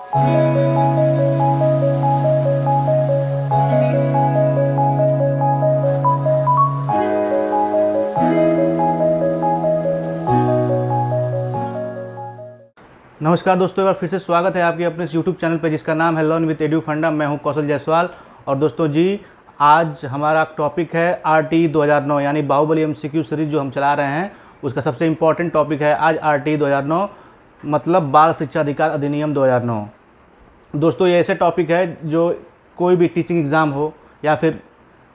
नमस्कार दोस्तों, एक बार फिर से स्वागत है आपके अपने इस यूट्यूब चैनल पे जिसका नाम है लर्न विद एडू फंडा। मैं हूं कौशल जायसवाल। और दोस्तों जी, आज हमारा टॉपिक है आरटी 2009 यानी बाहुबली एमसीक्यू सीरीज जो हम चला रहे हैं उसका सबसे इम्पॉर्टेंट टॉपिक है आज आरटी 2009 मतलब बाल शिक्षा अधिकार अधिनियम 2009। दोस्तों ये ऐसे टॉपिक है जो कोई भी टीचिंग एग्ज़ाम हो या फिर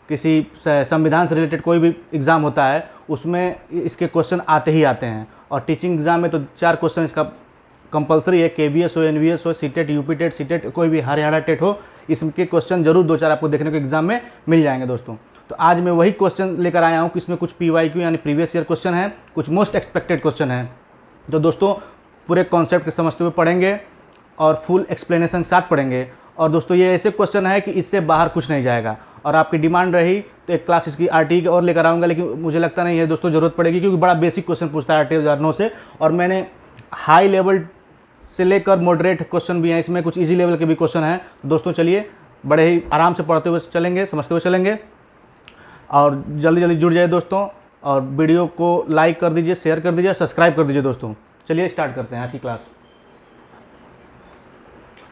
किसी संविधान से रिलेटेड कोई भी एग्ज़ाम होता है उसमें इसके क्वेश्चन आते ही आते हैं। और टीचिंग एग्ज़ाम में तो 4 क्वेश्चन इसका कंपलसरी है, केवीएस हो, एनवीएस हो, सीटेट, यूपी टेट, सीटेट, कोई भी हरियाणा टेट हो, इसके क्वेश्चन जरूर 2-4 आपको देखने को एग्जाम में मिल जाएंगे दोस्तों। तो आज मैं वही क्वेश्चन लेकर आया हूँ कि इसमें कुछ पीवाईक्यू यानी प्रीवियस ईयर क्वेश्चन है, कुछ मोस्ट एक्सपेक्टेड क्वेश्चन है। तो दोस्तों पूरे कॉन्सेप्ट के समझते हुए पढ़ेंगे और फुल एक्सप्लेनेशन साथ पढ़ेंगे। और दोस्तों ये ऐसे क्वेश्चन है कि इससे बाहर कुछ नहीं जाएगा। और आपकी डिमांड रही तो एक क्लास इसकी आरटी की और लेकर आऊँगा, लेकिन मुझे लगता नहीं है दोस्तों ज़रूरत पड़ेगी क्योंकि बड़ा बेसिक क्वेश्चन पूछता है आरटी 2009 से। और मैंने हाई लेवल से लेकर मॉडरेट क्वेश्चन भी हैं, इसमें कुछ इजी लेवल के भी क्वेश्चन हैं। दोस्तों चलिए बड़े ही आराम से पढ़ते हुए चलेंगे, समझते हुए चलेंगे और जल्दी जल्दी जुड़ जाए दोस्तों। और वीडियो को लाइक कर दीजिए, शेयर कर दीजिए, सब्सक्राइब कर दीजिए दोस्तों। चलिए स्टार्ट करते हैं आज की क्लास।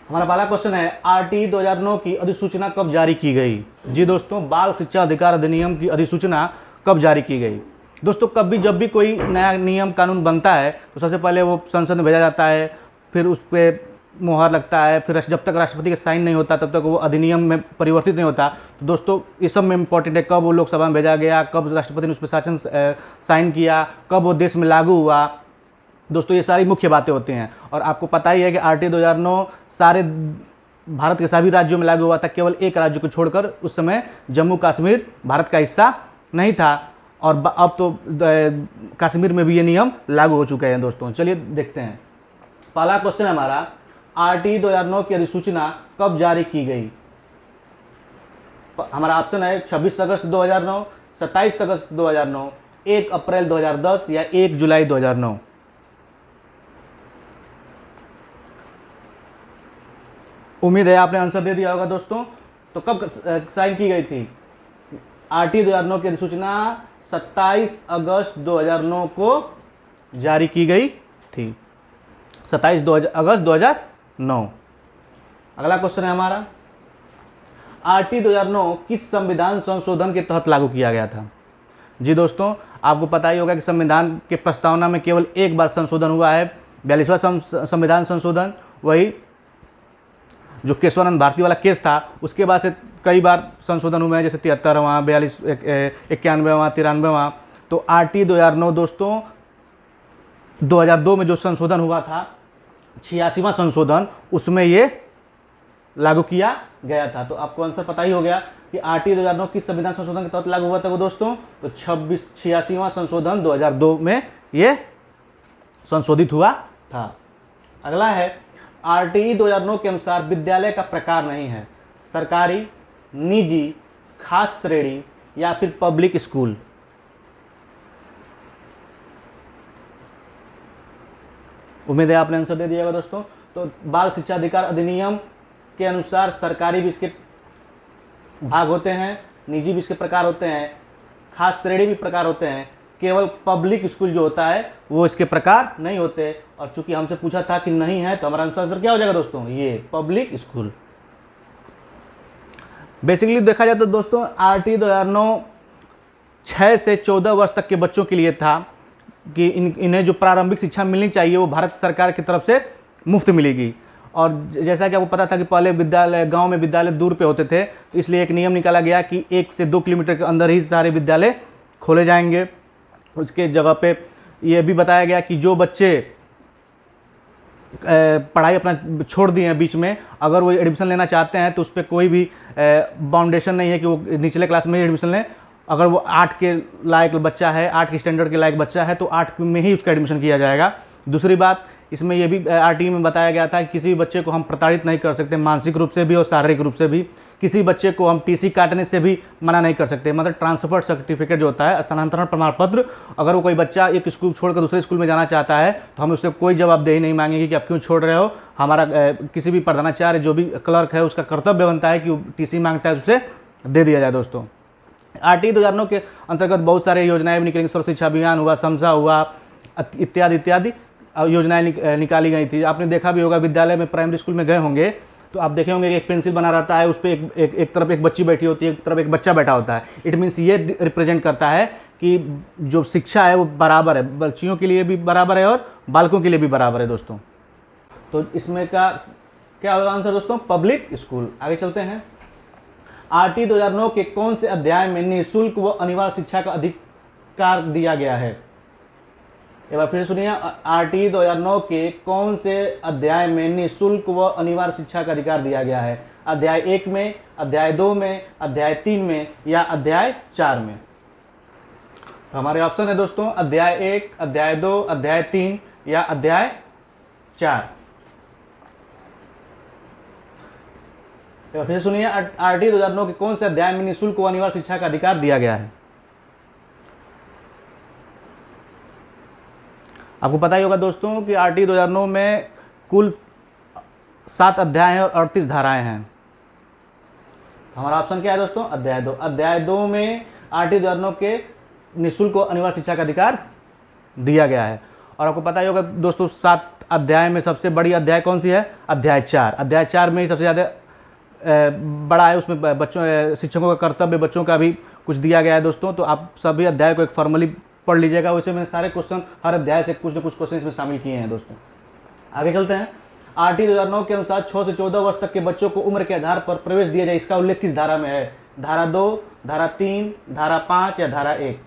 हमारा पहला क्वेश्चन है आरटी 2009 की अधिसूचना कब जारी की गई। जी दोस्तों, बाल शिक्षा अधिकार अधिनियम की अधिसूचना कब जारी की गई। दोस्तों कभी जब भी कोई नया नियम कानून बनता है तो सबसे पहले वो संसद में भेजा जाता है, फिर उस पर मुहर लगता है, फिर जब तक राष्ट्रपति का साइन नहीं होता तब तक वो अधिनियम में परिवर्तित नहीं होता। तो दोस्तों इस सब में इम्पॉर्टेंट है कब वो लोकसभा में भेजा गया, कब राष्ट्रपति ने उस पर शासन साइन किया, कब वो देश में लागू हुआ। दोस्तों ये सारी मुख्य बातें होती हैं। और आपको पता ही है कि आरटी 2009 सारे भारत के सभी राज्यों में लागू हुआ था, केवल एक राज्य को छोड़कर। उस समय जम्मू कश्मीर भारत का हिस्सा नहीं था और अब तो कश्मीर में भी ये नियम लागू हो चुके हैं दोस्तों। चलिए देखते हैं। पहला क्वेश्चन हमारा, आरटी 2009 की अधिसूचना कब जारी की गई। हमारा ऑप्शन है 26 अगस्त 2009, 27 अगस्त 2009, 1 अप्रैल 2010 या 1 जुलाई 2009। उम्मीद है आपने आंसर दे दिया होगा दोस्तों। तो कब साइन की गई थी आरटी 2009 की अधिसूचना? 27 अगस्त 2009 को जारी की गई थी, 27 अगस्त 2009। अगला क्वेश्चन है हमारा, आरटी 2009 किस संविधान संशोधन के तहत लागू किया गया था। जी दोस्तों, आपको पता ही होगा कि संविधान के प्रस्तावना में केवल एक बार संशोधन हुआ है, 42वां संविधान संशोधन। वही जो केशवानंद भारती वाला केस था उसके बाद से कई बार संशोधन हुए हैं, जैसे 73वां, 42, 91वां, 93वां। तो आरटी 2009 दोस्तों 2002 में जो संशोधन हुआ था, 86वां संशोधन, उसमें ये लागू किया गया था। तो आपको आंसर पता ही हो गया कि आरटी 2009 किस संविधान संशोधन के तहत लागू हुआ था वो दोस्तों। तो 86वां संशोधन 2002 में ये संशोधित हुआ था। अगला है, आरटी 2009 के अनुसार विद्यालय का प्रकार नहीं है, सरकारी, निजी, खास श्रेणी या फिर पब्लिक स्कूल। उम्मीद है आपने आंसर दे दिया होगा दोस्तों। तो बाल शिक्षा अधिकार अधिनियम के अनुसार सरकारी भी इसके भाग होते हैं, निजी भी इसके प्रकार होते हैं, खास श्रेणी भी प्रकार होते हैं, केवल पब्लिक स्कूल जो होता है वो इसके प्रकार नहीं होते। और चूंकि हमसे पूछा था कि नहीं है तो हमारा आंसर क्या हो जाएगा दोस्तों, ये पब्लिक स्कूल। बेसिकली देखा जाए तो दोस्तों आरटी 2009 6 से 14 वर्ष तक के बच्चों के लिए था कि इन्हें जो प्रारंभिक शिक्षा मिलनी चाहिए वो भारत सरकार की तरफ से मुफ्त मिलेगी। और जैसा कि आपको पता था कि पहले विद्यालय गांव में विद्यालय दूर पे होते थे, तो इसलिए एक नियम निकाला गया कि 1 से 2 किलोमीटर के अंदर ही सारे विद्यालय खोले जाएंगे। उसके जगह पे ये भी बताया गया कि जो बच्चे पढ़ाई अपना छोड़ दिए हैं बीच में, अगर वो एडमिशन लेना चाहते हैं तो उस पर कोई भी बाउंडेशन नहीं है कि वो निचले क्लास में ही एडमिशन लें। अगर वो 8 के लायक बच्चा है, 8 के स्टैंडर्ड के लायक बच्चा है तो 8 में ही उसका एडमिशन किया जाएगा। दूसरी बात इसमें ये भी आरटी में बताया गया था कि किसी भी बच्चे को हम प्रताड़ित नहीं कर सकते, मानसिक रूप से भी और शारीरिक रूप से भी। किसी बच्चे को हम टीसी काटने से भी मना नहीं कर सकते। मतलब ट्रांसफ़र सर्टिफिकेट जो होता है, स्थानांतरण प्रमाण पत्र, अगर वो कोई बच्चा एक स्कूल छोड़कर दूसरे स्कूल में जाना चाहता है तो हम उससे कोई जवाबदेही नहीं मांगेंगे कि आप क्यों छोड़ रहे हो। हमारा किसी भी प्रधानाचार्य जो भी क्लर्क है उसका कर्तव्य बनता है कि टीसी मांगता है उसे दे दिया जाए। दोस्तों आरटी 2009 के अंतर्गत बहुत सारे योजनाएं भी निकलेंगी। सर्व शिक्षा अभियान हुआ, समझा हुआ, इत्यादि इत्यादि योजनाएं निकाली गई थी। आपने देखा भी होगा, विद्यालय में प्राइमरी स्कूल में गए होंगे तो आप देखे होंगे कि एक पेंसिल बना रहता है, उस पर एक तरफ एक बच्ची बैठी होती है, एक तरफ एक बच्चा बैठा होता है। इट मीन्स ये रिप्रेजेंट करता है कि जो शिक्षा है वो बराबर है, बच्चियों के लिए भी बराबर है और बालकों के लिए भी बराबर है। दोस्तों तो इसमें का क्या होगा आंसर दोस्तों? Public school. आगे चलते हैं। आरटी 2009 के कौन से अध्याय में निःशुल्क व अनिवार्य शिक्षा का अधिकार दिया गया है? एक बार फिर सुनिए, आरटी 2009 के कौन से अध्याय में निःशुल्क व अनिवार्य शिक्षा का अधिकार दिया गया है? अध्याय 1 में, अध्याय 2 में, अध्याय 3 में या अध्याय 4 में? तो हमारे ऑप्शन है दोस्तों अध्याय 1, अध्याय 2, अध्याय 3 या अध्याय 4। फिर सुनिए, आरटी 2009 के कौन से अध्याय में निःशुल्क व अनिवार्य शिक्षा का अधिकार दिया गया है? आपको पता ही होगा दोस्तों कि आरटी 2009 में कुल 7 अध्याय हैं और 38 धाराएं हैं। हमारा ऑप्शन क्या है दोस्तों? अध्याय 2। अध्याय 2 में आरटी 2009 के निःशुल्क व अनिवार्य शिक्षा का अधिकार दिया गया है। और आपको पता ही होगा दोस्तों 7 अध्याय में सबसे बड़ी अध्याय कौन सी है? अध्याय 4। अध्याय 4 में ही सबसे ज़्यादा बड़ा है, उसमें बच्चों शिक्षकों का कर्तव्य बच्चों का भी कुछ दिया गया है। दोस्तों तो आप सभी अध्याय को एक फॉर्मली पढ़ लीजिएगा। वैसे मैंने सारे क्वेश्चन हर अध्याय से कुछ न कुछ क्वेश्चन इसमें शामिल किए हैं। दोस्तों आगे चलते हैं। आरटी 2009 के अनुसार 6 से 14 वर्ष तक के बच्चों को उम्र के आधार पर प्रवेश दिया जाए, इसका उल्लेख किस धारा में है? धारा 2, धारा 3, धारा 5 या धारा 1?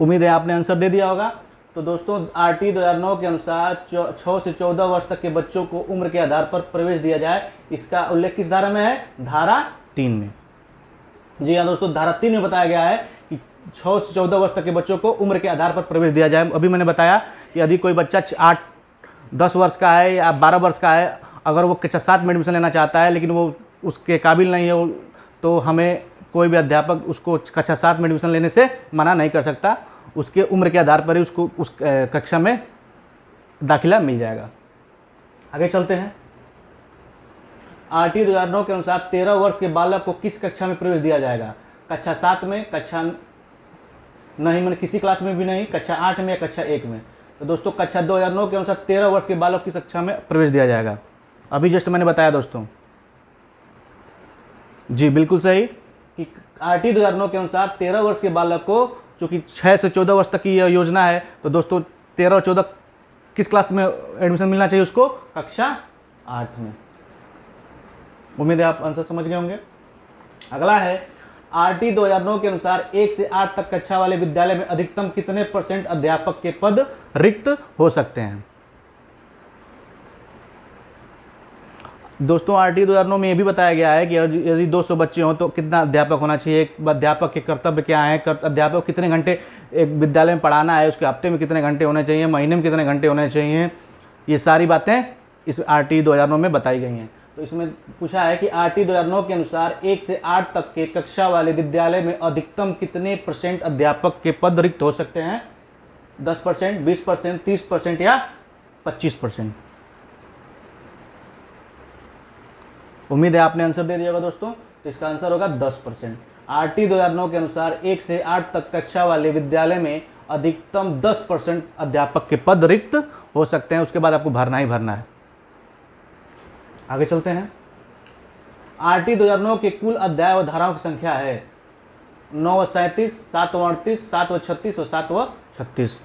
उम्मीद है आपने आंसर दे दिया होगा। तो दोस्तों आरटी 2009 के अनुसार 6 से 14 वर्ष तक के बच्चों को उम्र के आधार पर प्रवेश दिया जाए, इसका उल्लेख किस धारा में है? धारा 3 में। जी हाँ दोस्तों, धारा 3 में बताया गया है कि 6 से 14 वर्ष तक के बच्चों को उम्र के आधार पर प्रवेश दिया जाए। अभी मैंने बताया कि यदि कोई बच्चा 8-10 वर्ष का है या 12 वर्ष का है, अगर वो कक्षा 7 में एडमिशन लेना चाहता है लेकिन वो उसके काबिल नहीं है, तो हमें कोई भी अध्यापक उसको कक्षा 7 में एडमिशन लेने से मना नहीं कर सकता। उसके उम्र के आधार पर ही उसको उस कक्षा में दाखिला मिल जाएगा। आगे चलते हैं। आरटी 2009 के अनुसार 13 वर्ष के बालक को किस कक्षा में प्रवेश दिया जाएगा? कक्षा 7 में, कक्षा नहीं मैंने किसी क्लास में भी नहीं, कक्षा 8 में या कक्षा 1 में? तो दोस्तों कक्षा 2009 के अनुसार 13 वर्ष के बालक किस कक्षा में प्रवेश दिया जाएगा? अभी जस्ट मैंने बताया दोस्तों। जी बिल्कुल सही कि आरटी 2009 के अनुसार 13 वर्ष के बालक को, चूँकि 6 से 14 वर्ष तक की यह योजना है, तो दोस्तों 13 और 14 किस क्लास में एडमिशन मिलना चाहिए उसको? कक्षा 8 में। उम्मीद है आप आंसर समझ गए होंगे। अगला है, आरटी 2009 के अनुसार 1 से 8 तक कक्षा वाले विद्यालय में अधिकतम कितने % अध्यापक के पद रिक्त हो सकते हैं? दोस्तों आरटी 2009 में यह भी बताया गया है कि यदि 200 बच्चे हों तो कितना अध्यापक होना चाहिए, एक अध्यापक के कर्तव्य क्या है, अध्यापक को कितने घंटे एक विद्यालय में पढ़ाना है, उसके हफ्ते में कितने घंटे होने चाहिए, महीने में कितने घंटे होने चाहिए, ये सारी बातें इस आरटी 2009 में बताई गई हैं। तो इसमें पूछा है कि आरटी 2009 के अनुसार 1 से 8 तक के कक्षा वाले विद्यालय में अधिकतम कितने % अध्यापक के पद रिक्त हो सकते हैं? 10%, 20%, 30% या 25%? उम्मीद है आपने आंसर दे दिया होगा दोस्तों। तो इसका आंसर होगा 10%। आरटी 2009 के अनुसार 1 से 8 तक कक्षा वाले विद्यालय में अधिकतम 10% अध्यापक के पद रिक्त हो सकते हैं, उसके बाद आपको भरना ही भरना है। आगे चलते हैं। आरटी 2009 के कुल अध्याय व धाराओं की संख्या है 9 व 37, 7 व 38, 7 व 36 और 7 व 36।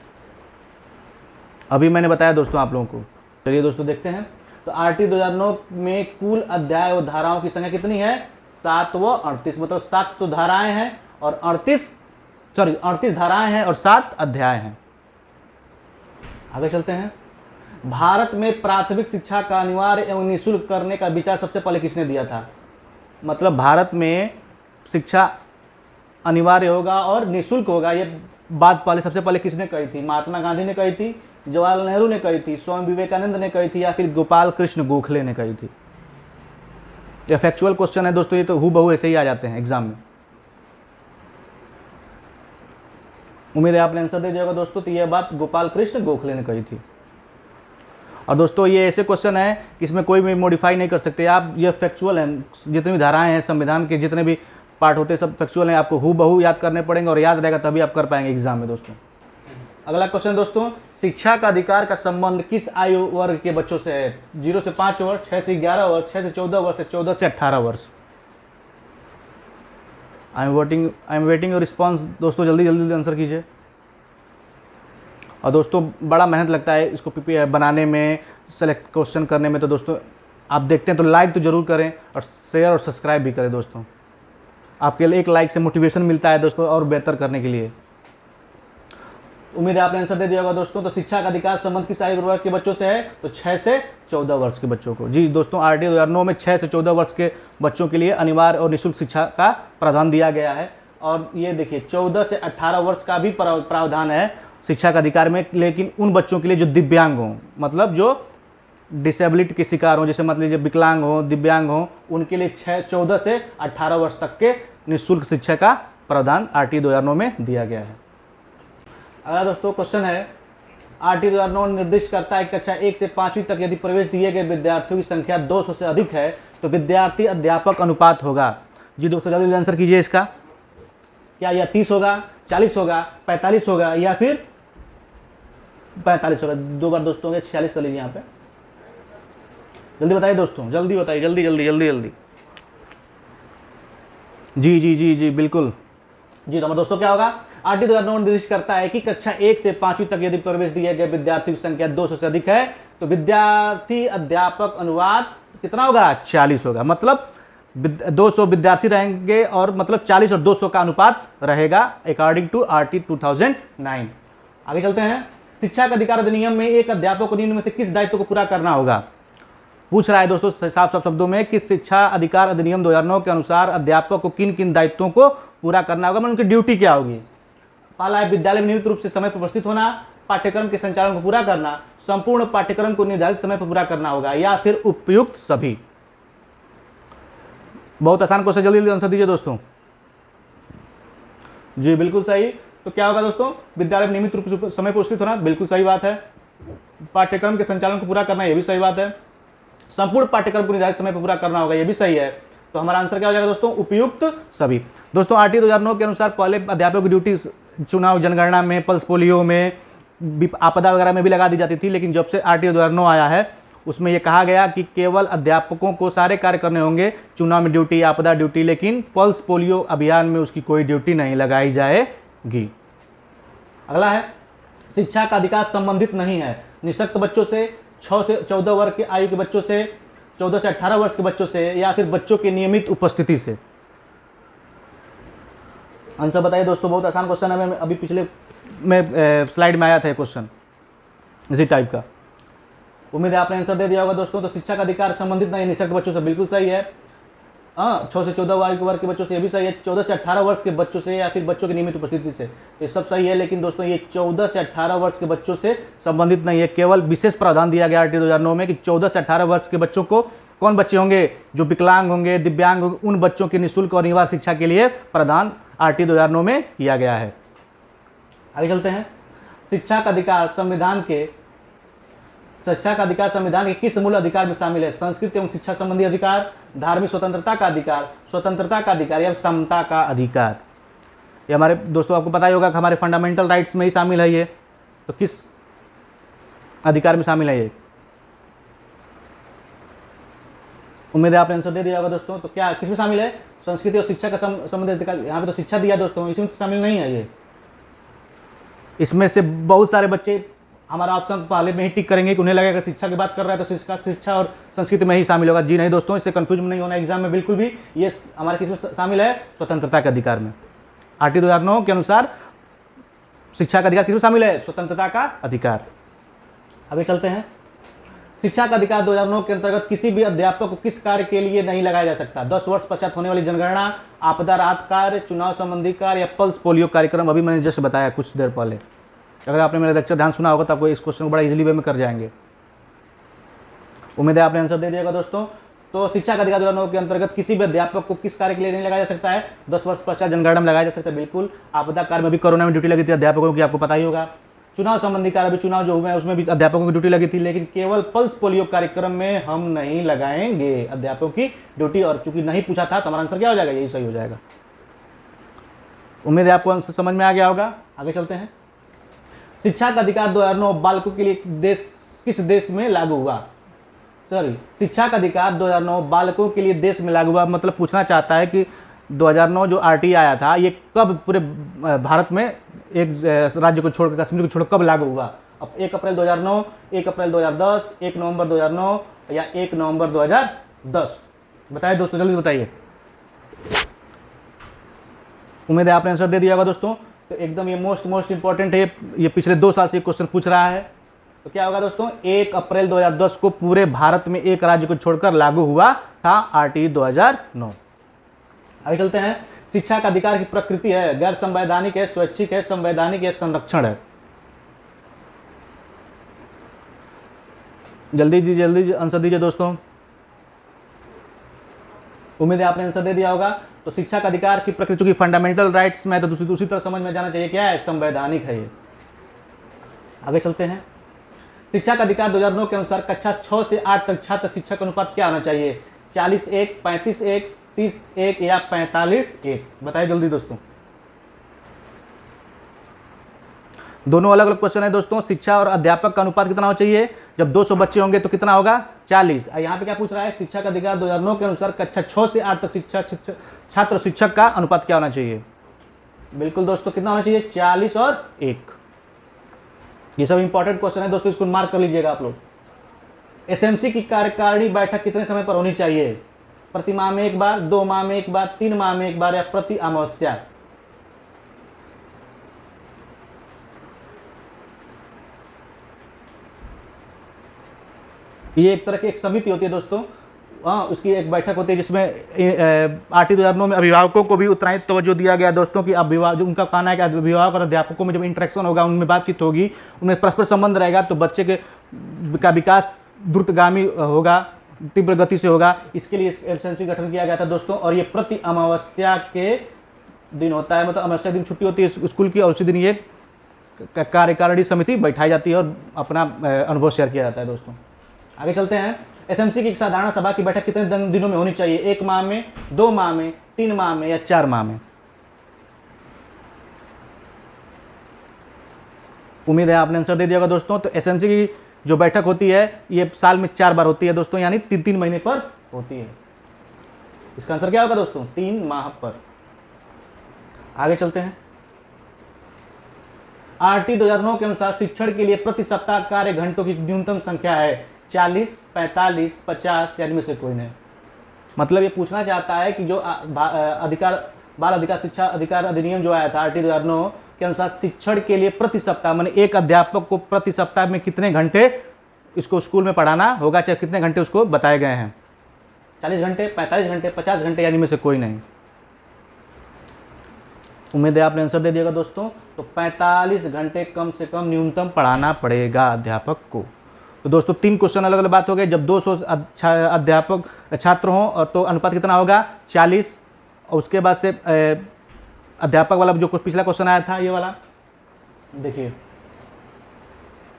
अभी मैंने बताया दोस्तों आप लोगों को। चलिए दोस्तों देखते हैं। तो आरटी 2009 में कुल अध्याय व धाराओं की संख्या कितनी है? 7 व 38। मतलब 7 तो धाराएं हैं और 38 धाराएं हैं और 7 अध्याय हैं। आगे चलते हैं। भारत में प्राथमिक शिक्षा का अनिवार्य एवं निःशुल्क करने का विचार सबसे पहले किसने दिया था? मतलब भारत में शिक्षा अनिवार्य होगा और निःशुल्क होगा, ये बात पहले सबसे पहले किसने कही थी? महात्मा गांधी ने कही थी, जवाहरलाल नेहरू ने कही थी, स्वामी विवेकानंद ने कही थी, या फिर गोपाल कृष्ण गोखले ने कही थी? ये फैक्चुअल क्वेश्चन है दोस्तों, ये तो हूबहू ऐसे ही आ जाते हैं एग्जाम में। उम्मीद है आपने आंसर दे दिया होगा दोस्तों। तो यह बात गोपाल कृष्ण गोखले ने कही थी। और दोस्तों ये ऐसे क्वेश्चन है कि इसमें कोई भी मॉडिफाई नहीं कर सकते आप, ये फैक्चुअल है। जितनी भी धाराएं हैं संविधान के, जितने भी पार्ट होते हैं, सब फैक्चुअल हैं। आपको हूबहू याद करने पड़ेंगे और याद रहेगा तभी आप कर पाएंगे एग्जाम में दोस्तों। अगला क्वेश्चन दोस्तों, शिक्षा का अधिकार का संबंध किस आयु वर्ग के बच्चों से है? 0 से 5 वर्ष, 6 से 11 वर्ष, 6 से 14 वर्ष, 14 से 18 वर्ष। I am waiting your response दोस्तों, जल्दी जल्दी आंसर कीजिए। और दोस्तों बड़ा मेहनत लगता है इसको बनाने में, सेलेक्ट क्वेश्चन करने में। तो दोस्तों आप देखते हैं तो लाइक तो ज़रूर करें और शेयर और सब्सक्राइब भी करें दोस्तों। आपके लिए एक लाइक से मोटिवेशन मिलता है दोस्तों और बेहतर करने के लिए। उम्मीद है आपने आंसर दे दिया होगा दोस्तों। तो शिक्षा का अधिकार संबंध किस आयु वर्ग के बच्चों से है? तो 6 से 14 वर्ष के बच्चों को। जी दोस्तों, आरटीई 2009 में 6 से 14 वर्ष के बच्चों के लिए अनिवार्य और निःशुल्क शिक्षा का प्रावधान दिया गया है। और ये देखिए 14 से 18 वर्ष का भी प्रावधान है शिक्षा का अधिकार में, लेकिन उन बच्चों के लिए जो दिव्यांग हों, मतलब जो डिसेबिलिटी के शिकार हों, जैसे मतलब लीजिए विकलांग हों, दिव्यांग हों, उनके लिए 14 से 18 वर्ष तक के निःशुल्क शिक्षा का प्रावधान आरटीई 2009 में दिया गया है। अगला दोस्तों क्वेश्चन है, आरटीई 2009 निर्दिष्ट करता है कक्षा 1 से 5वीं तक यदि प्रवेश दिए गए विद्यार्थियों की संख्या 200 से अधिक है तो विद्यार्थी अध्यापक अनुपात होगा। जी दोस्तों जल्दी आंसर कीजिए इसका। क्या यह 30 होगा, 40 होगा, 45 होगा या फिर 45 होगा? 2 बार दोस्तों होंगे, 46 कर लीजिए यहाँ पे। जल्दी बताइए दोस्तों, जल्दी बताइए, जल्दी जल्दी जल्दी जल्दी। जी जी जी जी बिल्कुल जी। तो हमारे दोस्तों क्या होगा, आरटीई 2009 निर्दिष्ट करता है कि कक्षा 1 से 5वीं तक यदि प्रवेश दिए गए विद्यार्थियों की संख्या 200 से अधिक है तो विद्यार्थी अध्यापक अनुपात कितना होगा? 40 होगा। मतलब 200 विद्यार्थी रहेंगे और मतलब 40 और 200 का अनुपात रहेगा अकॉर्डिंग टू आरटीई 2009। आगे चलते हैं। शिक्षा का अधिकार अधिनियम में एक अध्यापक को निम्न में से किस दायित्व को पूरा करना होगा? पूछ रहा है दोस्तों साफ साफ शब्दों में कि शिक्षा अधिकार अधिनियम 2009 के अनुसार अध्यापक को किन किन दायित्वों को पूरा करना होगा, मतलब उनकी ड्यूटी क्या होगी? पहला है विद्यालय में नियमित रूप से समय पर उपस्थित होना, पाठ्यक्रम के संचालन को पूरा करना, संपूर्ण पाठ्यक्रम को निर्धारित समय पर पूरा करना होगा, या फिर उपयुक्त सभी। बहुत आसान क्वेश्चन, जल्दी जल्दी आंसर दीजिए दोस्तों। जी बिल्कुल सही। तो क्या होगा दोस्तों? विद्यालय में नियमित रूप से समय पर उपस्थित होना, बिल्कुल सही बात है। पाठ्यक्रम के संचालन को पूरा करना, यह भी सही बात है। संपूर्ण पाठ्यक्रम को निर्धारित समय पर पूरा करना होगा, यह भी सही है। तो हमारा आंसर क्या हो जाएगा दोस्तों? उपयुक्त सभी। दोस्तों आरटीई 2009 के अनुसार पहले अध्यापकों की ड्यूटी चुनाव जनगणना में, पल्स पोलियो में, आपदा वगैरह में भी लगा दी जाती थी, लेकिन जब से आरटीई 2009 आया है उसमें यह कहा गया कि केवल अध्यापकों को सारे कार्य करने होंगे, चुनाव में ड्यूटी, आपदा ड्यूटी, लेकिन पल्स पोलियो अभियान में उसकी कोई ड्यूटी नहीं लगाई जाएगी। अगला है, शिक्षा का अधिकार संबंधित नहीं है निःशक्त बच्चों से, 6 से 14 वर्ष के आयु के बच्चों से, 14 से 18 वर्ष के बच्चों से, या फिर बच्चों की नियमित उपस्थिति से। आंसर बताइए दोस्तों। बहुत आसान क्वेश्चन है, मैं अभी पिछले में स्लाइड में आया था क्वेश्चन इसी टाइप का। उम्मीद है आपने आंसर दे दिया होगा दोस्तों। तो शिक्षा का अधिकार संबंधित नहीं निःशक्त बच्चों से, बिल्कुल सही है। 6 से 14 वर्ष के बच्चों से, ये भी सही है। 14 से 18 वर्ष के बच्चों से या फिर बच्चों की नियमित उपस्थिति से, ये सब सही है। लेकिन दोस्तों ये 14 से 18 वर्ष के बच्चों से संबंधित नहीं है। केवल विशेष प्रावधान दिया गया आरटीई 2009 में कि 14 से 18 वर्ष के बच्चों को, कौन बच्चे होंगे? जो विकलांग होंगे, दिव्यांग होंगे, उन बच्चों की निःशुल्क और अनिवार्य शिक्षा के लिए प्रावधान आरटीई 2009 में किया गया है। आगे चलते हैं। शिक्षा का अधिकार संविधान के किस मूल अधिकार में शामिल है? संस्कृति एवं शिक्षा संबंधी अधिकार, धार्मिक स्वतंत्रता का अधिकार, या समता का अधिकार। ये हमारे दोस्तों आपको पता ही होगा कि हमारे फंडामेंटल राइट्स में ही शामिल है ये। तो किस अधिकार में शामिल है ये? उम्मीद है आपने आंसर दे दिया होगा दोस्तों। तो क्या किसमें शामिल है? संस्कृति और शिक्षा का संबंधित अधिकार। यहाँ पे तो शिक्षा दिया दोस्तों, इसमें शामिल नहीं है ये। इसमें से बहुत सारे बच्चे हमारा ऑप्शन पहले में ही टिक करेंगे कि उन्हें लगेगा शिक्षा की बात कर रहा है तो शिक्षा और संस्कृति में ही शामिल होगा। जी नहीं दोस्तों, इससे कंफ्यूज नहीं होना एग्जाम में बिल्कुल भी। ये हमारे किस में शामिल है? स्वतंत्रता के अधिकार में। आरटीई 2009 के अनुसार शिक्षा का अधिकार किस में शामिल है? स्वतंत्रता का अधिकार। आगे चलते हैं। शिक्षा का अधिकार 2009 के अंतर्गत किसी भी अध्यापक को किस कार्य के लिए नहीं लगाया जा सकता? 10 वर्ष पश्चात होने वाली जनगणना, आपदा राहत कार्य, चुनाव संबंधी कार्य या पल्स पोलियो कार्यक्रम। अभी मैंने जस्ट बताया कुछ देर पहले। अगर आपने मेरा लेक्चर ध्यान सुना होगा तो आपको इस क्वेश्चन को बड़ा इजीली वे में कर जाएंगे। उम्मीद है आपने आंसर दे दिएगा दोस्तों। तो शिक्षा का अधिकार 2009 के अंतर्गत किसी भी अध्यापक को किस कार्य के लिए नहीं लगाया जा सकता है? 10 वर्ष पश्चात जनगणना में लगाया जा सकता है, बिल्कुल। आपदा कार्य में भी कोरोना में ड्यूटी लगी थी अध्यापकों की, आपको पता ही होगा। चुनाव संबंधी कार्य भी, चुनाव जो हुए हैं उसमें भी अध्यापकों की ड्यूटी लगी थी, लेकिन केवल पल्स पोलियो कार्यक्रम में हम नहीं लगाएंगे अध्यापकों की ड्यूटी। और चूंकि नहीं पूछा था तो हमारा आंसर क्या हो जाएगा? यही सही हो जाएगा। उम्मीद है आपको आंसर समझ में आ गया होगा। आगे चलते हैं। शिक्षा का अधिकार 2009 बालकों के लिए किस देश में लागू हुआ? शिक्षा का अधिकार 2009 बालकों के लिए देश में लागू हुआ, मतलब पूछना चाहता है कि 2009 जो आरटी आया था ये कब पूरे भारत में एक राज्य को छोड़कर, कश्मीर को छोड़कर कब लागू हुआ? अब 1 अप्रैल 2009, 1 अप्रैल 2010, 1 नवंबर 2009 या 1 नवंबर 2010? बताइए दोस्तों, जल्दी बताइए। उम्मीद है आपने आंसर दे दिया होगा दोस्तों। तो एकदम ये मोस्ट इंपॉर्टेंट है, ये पिछले 2 साल से क्वेश्चन पूछ रहा है। तो क्या होगा दोस्तों? 1 अप्रैल 2010 को पूरे भारत में एक राज्य को छोड़कर लागू हुआ था आरटी 2009। आगे चलते हैं। शिक्षा का अधिकार की प्रकृति है गैर संवैधानिक है, स्वैच्छिक है, संवैधानिक है, संरक्षण है? जल्दी आंसर दीजिए दोस्तों। उम्मीद है आपने आंसर दे दिया होगा। तो शिक्षा का अधिकार की प्रकृति, चूंकि फंडामेंटल राइट्स में तो दूसरी तरह समझ में जाना चाहिए, क्या है? संवैधानिक है ये। आगे चलते हैं। शिक्षा का अधिकार 2009 के अनुसार कक्षा 6 से 8 तक छात्र शिक्षक अनुपात क्या होना चाहिए? 40:1, 35:1, 30:1 या 45:1? बताइए जल्दी दोस्तों। दोनों अलग अलग क्वेश्चन है दोस्तों। शिक्षा और अध्यापक का अनुपात कितना होना चाहिए? जब 200 बच्चे होंगे तो कितना होगा? 40। यहाँ पे क्या पूछ रहा है? शिक्षा का अधिकार 2009 के अनुसार कक्षा 6 से 8 तक छात्र शिक्षक का अनुपात क्या होना चाहिए? बिल्कुल दोस्तों, कितना होना चाहिए? 40 और 1। ये सब इंपॉर्टेंट क्वेश्चन है दोस्तों, इसको मार्क कर लीजिएगा आप लोग। एसएमसी की कार्यकारिणी बैठक कितने समय पर होनी चाहिए? प्रति माह में 1 बार, 2 माह में 1 बार, 3 माह में 1 बार या प्रति अमावस्या? ये एक तरह की एक समिति होती है दोस्तों। उसकी एक बैठक होती है जिसमें आरटी 2009 में अभिभावकों को भी उतना ही तवज्जो दिया गया दोस्तों कि अभिभावक, उनका कहना है कि अभिभावक और अध्यापकों में जब इंटरेक्शन होगा, उनमें बातचीत होगी, उनमें परस्पर संबंध रहेगा तो बच्चे का विकास द्रुतगामी होगा, तीव्र गति से होगा। इसके लिए एसएमसी गठन किया गया था दोस्तों। और ये प्रति अमावस्या के दिन होता है, मतलब अमावस्या दिन छुट्टी होती है स्कूल की, और उसी दिन ये कार्यकारिणी समिति बैठाई जाती है और अपना अनुभव शेयर किया जाता है दोस्तों। आगे चलते हैं। एसएमसी की साधारण सभा की बैठक कितने दिनों में होनी चाहिए? 1 माह में, 2 माह में, 3 माह में या 4 माह में? उम्मीद है आपने आंसर दे दिया होगा दोस्तों। तो एसएमसी की जो बैठक होती है ये साल में 4 बार होती है दोस्तों, यानी 3-3 महीने पर होती है। इसका आंसर क्या होगा दोस्तों? 3 माह पर। आगे चलते हैं। आरटी 2009 के अनुसार शिक्षण के लिए प्रति सप्ताह कार्य घंटों की न्यूनतम संख्या है 40, 45, 50 या इनमें से कोई नहीं। मतलब ये पूछना चाहता है कि जो बाल अधिकार शिक्षा अधिकार अधिनियम जो आया था आरटी 2009 के अनुसार शिक्षण के लिए प्रति सप्ताह, माने एक अध्यापक को प्रति सप्ताह में कितने घंटे इसको स्कूल में पढ़ाना होगा, चाहे कितने घंटे उसको बताए गए हैं? 40 घंटे, 45 घंटे, 50 घंटे, यानी में से कोई नहीं। उम्मीद है आपने आंसर दे दिएगा दोस्तों। तो 45 घंटे कम से कम न्यूनतम पढ़ाना पड़ेगा अध्यापक को। तो दोस्तों 3 क्वेश्चन अलग अलग बात हो गए। जब 200 अध्यापक छात्र हों और तो अनुपात कितना होगा? 40। और उसके बाद से अध्यापक वाला जो पिछला क्वेश्चन आया था, ये वाला देखिए,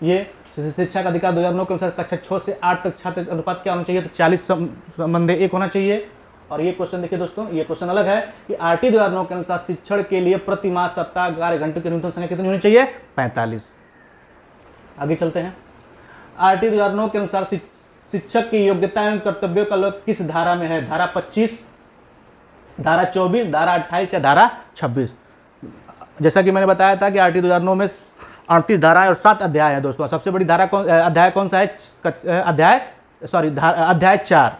ये शिक्षा का अधिकार 2009 के अनुसार कक्षा 6 से 8 तक छात्र अनुपात क्या होना चाहिए? तो 40 संबंध 1 होना चाहिए। और ये क्वेश्चन देखिए दोस्तों, ये क्वेश्चन अलग है कि आरटी 2009 के अनुसार शिक्षण के लिए प्रति माह सप्ताह कार्य घंटों की न्यूनतम संख्या कितनी होनी चाहिए? 45। आगे चलते हैं। आरटी 2009 के अनुसार शिक्षक की योग्यता एवं कर्तव्यों का लोग किस धारा में है? धारा 25, धारा 24, धारा 28 या धारा 26? जैसा कि मैंने बताया था कि आरटी 2009 में 38 धाराएं और 7 अध्याय है दोस्तों। सबसे बड़ी अध्याय कौन सा है? अध्याय 4।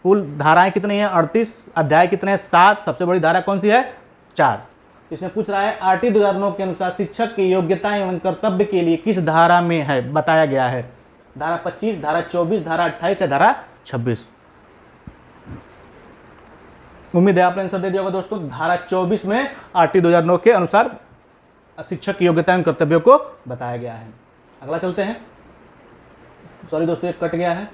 कुल धाराएं कितनी है? 38। अध्याय कितने हैं? 7। सबसे बड़ी धारा कौन सी है? 4। इसमें पूछ रहा है आरटी 2009 के अनुसार शिक्षक की योग्यता एवं कर्तव्य के लिए किस धारा में है बताया गया है? धारा 25, धारा 24, धारा 28 या धारा 26? उम्मीद है आपने आंसर दे दिया होगा दोस्तों। धारा 24 में आरटी 2009 के अनुसार शिक्षक की योग्यता एवं कर्तव्यों को बताया गया है। अगला चलते हैं। सॉरी दोस्तों, ये कट गया है,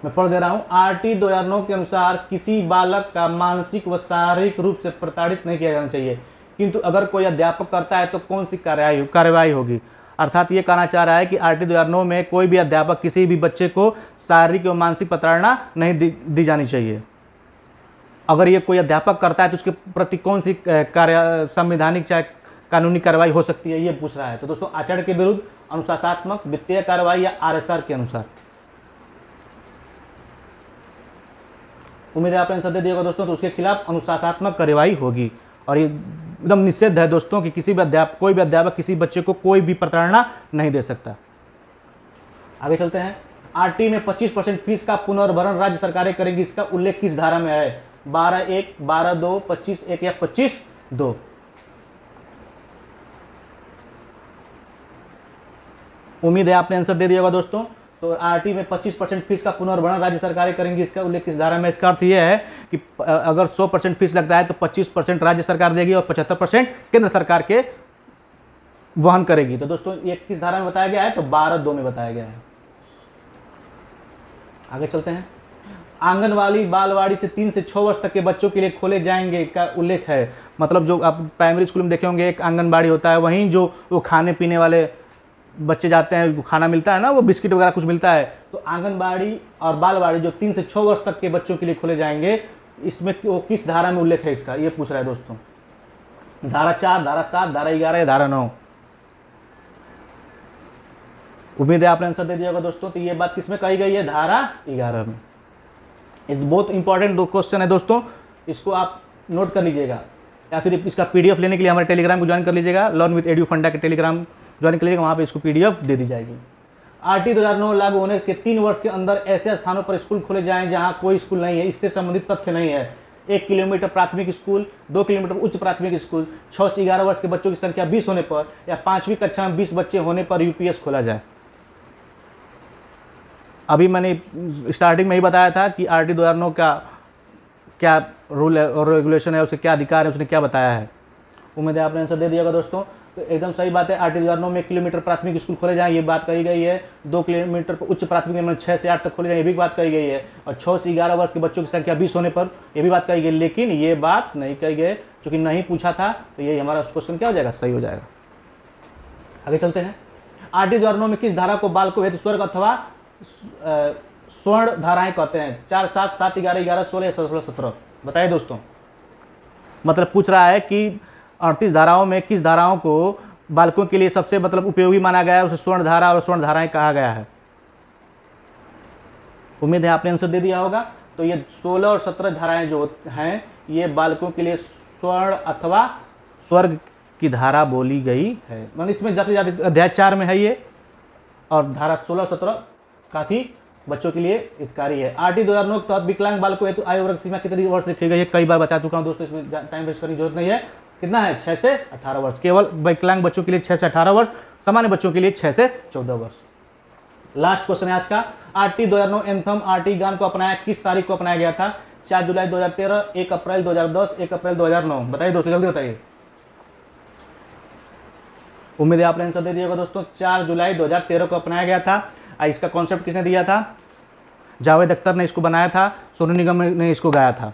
मैं पढ़ दे रहा हूं। आरटी 2009 के अनुसार किसी बालक का मानसिक व शारीरिक रूप से प्रताड़ित नहीं किया जाना चाहिए, किंतु अगर कोई अध्यापक करता है तो कौन सी कार्रवाई होगी। अर्थात ये कहना चाह रहा है कि आरटी 2009 में कोई भी अध्यापक किसी भी बच्चे को शारीरिक व मानसिक प्रताड़ना नहीं दी जानी चाहिए। अगर ये कोई अध्यापक करता है तो उसके प्रति कौन सी संवैधानिक चाहे कानूनी कार्रवाई हो सकती है, ये पूछ रहा है। तो दोस्तों, आचरण के विरुद्ध, अनुशासनात्मक, वित्तीय कार्रवाई या आरएसआर के अनुसार। उम्मीद है आपने आंसर दे दिया होगा दोस्तों। तो उसके खिलाफ अनुशासनात्मक कार्रवाई होगी और ये एकदम निषिद्ध है दोस्तों कि कोई भी अध्यापक किसी बच्चे को कोई भी प्रताड़ना नहीं दे सकता। आगे चलते हैं। आरटी में 25% फीस का पुनर्भरण राज्य सरकारें करेंगी, इसका उल्लेख किस धारा में है? 12(1), 12(2), 25(1) या 25(2)? उम्मीद है आपने आंसर दे दिया होगा दोस्तों। तो आरटी में 25% फीस का पुनर्भरण राज्य सरकारें करेंगी, इसका उल्लेख किस धारा में? इसका अर्थ यह है कि अगर 100% फीस लगता है तो 25% राज्य सरकार देगी और 75% केंद्र सरकार के वहन करेगी। तो दोस्तों, ये किस धारा में बताया गया है? तो 12(2) में बताया गया है। आगे चलते हैं। आंगनवाड़ी बालवाड़ी से 3 से 6 वर्ष तक के बच्चों के लिए खोले जाएंगे का उल्लेख है। मतलब जो आप प्राइमरी स्कूल में देखे होंगे, एक आंगनबाड़ी होता है, वहीं जो वो खाने पीने वाले बच्चे जाते हैं, खाना मिलता है ना, वो बिस्किट वगैरह कुछ मिलता है। तो आंगनबाड़ी और बालवाड़ी जो 3 से 6 वर्ष तक के बच्चों के लिए खोले जाएंगे, इसमें वो किस धारा में उल्लेख है इसका, ये पूछ रहा है दोस्तों। धारा 4, धारा 7, धारा 11 या धारा 9? उम्मीद है आपने आंसर दे दिया होगा दोस्तों। तो ये बात किसमें कही गई है? धारा 11 में। एक बहुत इंपॉर्टेंट क्वेश्चन है दोस्तों, इसको आप नोट कर लीजिएगा, या फिर इसका पीडीएफ लेने के लिए हमारे टेलीग्राम को ज्वाइन कर लीजिएगा। लर्न विद एडू फंडा के टेलीग्राम ज्वाइन कर लीजिएगा, वहाँ पे इसको पीडीएफ दे दी जाएगी। आरटी 2009 लागू होने के 3 वर्ष के अंदर ऐसे स्थानों पर स्कूल खोले जाएं जहां कोई स्कूल नहीं है, इससे संबंधित तथ्य नहीं है। 1 किलोमीटर प्राथमिक स्कूल, 2 किलोमीटर उच्च प्राथमिक स्कूल, 6 से 11 वर्ष के बच्चों की संख्या 20 होने पर या 5वीं कक्षा में 20 बच्चे होने पर यूपीएस खोला जाए। अभी मैंने स्टार्टिंग में ही बताया था कि आरटी 2009 का क्या रूल और रेगुलेशन है, उसे क्या अधिकार है, उसने क्या बताया है। उम्मीद है आपने आंसर दे दिया होगा दोस्तों। तो एकदम सही बात है, आरटी 2009 में 1 किलोमीटर प्राथमिक स्कूल खोले जाएं, ये बात कही गई है। 2 किलोमीटर पर उच्च प्राथमिक में 6 से 8 तक खोले जाएं, ये भी बात कही गई है। और 6 से 11 वर्ष के बच्चों की संख्या 20 होने पर ये भी बात कही गई, लेकिन ये बात नहीं कही गई क्योंकि नहीं पूछा था। तो ये हमारा क्वेश्चन क्या हो जाएगा? सही हो जाएगा। आगे चलते हैं। आरटी 2009 में किस धारा को बालकों हेतु स्वर्ग अथवा स्वर्ण धाराएं कहते हैं? 4, 7, 7, 11, 11, 16, 16, 17? बताइए दोस्तों। मतलब पूछ रहा है कि 38 धाराओं में किस धाराओं को बालकों के लिए सबसे मतलब उपयोगी माना गया है, उसे स्वर्ण धारा और स्वर्ण धाराएं कहा गया है। उम्मीद है आपने आंसर दे दिया होगा। तो ये 16 और 17 धाराएं जो हैं, ये बालकों के लिए स्वर्ण अथवा स्वर्ग की धारा बोली गई है। मतलब इसमें ज़्यादा से ज़्यादा अध्याय 4 में है ये, और धारा 16 17 काफ़ी बच्चों के लिए हितकारी है। आरटी 2009 के तहत विकलांग बालकों हेतु आयु वर्ग सीमा कितनी वर्ष रखी गई है? कई बार बता चुका हूँ दोस्तों, इसमें टाइम वेस्ट करने की जरूरत नहीं है। कितना है? 6 से 18 वर्ष। केवल विकलांग बच्चों के लिए 6 से 18 वर्ष, सामान्य बच्चों के लिए 6 से 14 वर्ष। लास्ट क्वेश्चन है आज का। आरटी 2009 एंथम आरटी गान को अपनाया किस तारीख को अपनाया गया था? 4 जुलाई 2013, 1 अप्रैल 2010, 1 अप्रैल 2009? बताइए दोस्तों, जल्दी बताइए। उम्मीद है आपने आंसर दे दिया होगा दोस्तों। 4 जुलाई 2013 को अपनाया गया था। इसका कॉन्सेप्ट किसने दिया था? जावेद अख्तर ने इसको बनाया था, सोनू निगम ने इसको गाया था।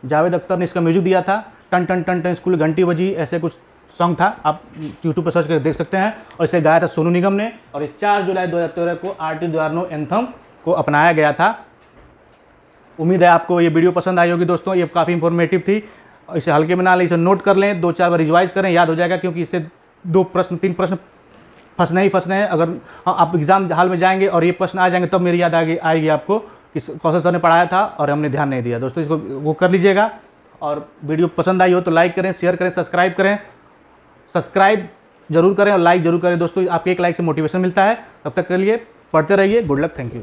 जावेद अख्तर ने इसका म्यूजिक दिया था। टन टन टन टन स्कूल घंटी बजी, ऐसे कुछ सॉन्ग था, आप यूट्यूब पर सर्च करके देख सकते हैं। और इसे गाया था सोनू निगम ने। और ये 4 जुलाई 2013 को आरटी 2009 एंथम को अपनाया गया था। उम्मीद है आपको ये वीडियो पसंद आई होगी दोस्तों। ये काफ़ी इंफॉर्मेटिव थी। इसे हल्के में ना लें, इसे नोट कर लें, 2-4 बार रिवाइज करें, याद हो जाएगा। क्योंकि इससे 2 प्रश्न 3 प्रश्न फंसने ही फंसने हैं। अगर आप एग्जाम हाल में जाएंगे और ये प्रश्न आ जाएंगे, तब मेरी याद आएगी आपको कि कौशल सर ने पढ़ाया था और हमने ध्यान नहीं दिया। दोस्तों, इसको वो कर लीजिएगा। और वीडियो पसंद आई हो तो लाइक करें, शेयर करें, सब्सक्राइब करें। सब्सक्राइब जरूर करें और लाइक जरूर करें दोस्तों। आपके एक लाइक से मोटिवेशन मिलता है। तब तक के लिए पढ़ते रहिए। Good luck, thank you.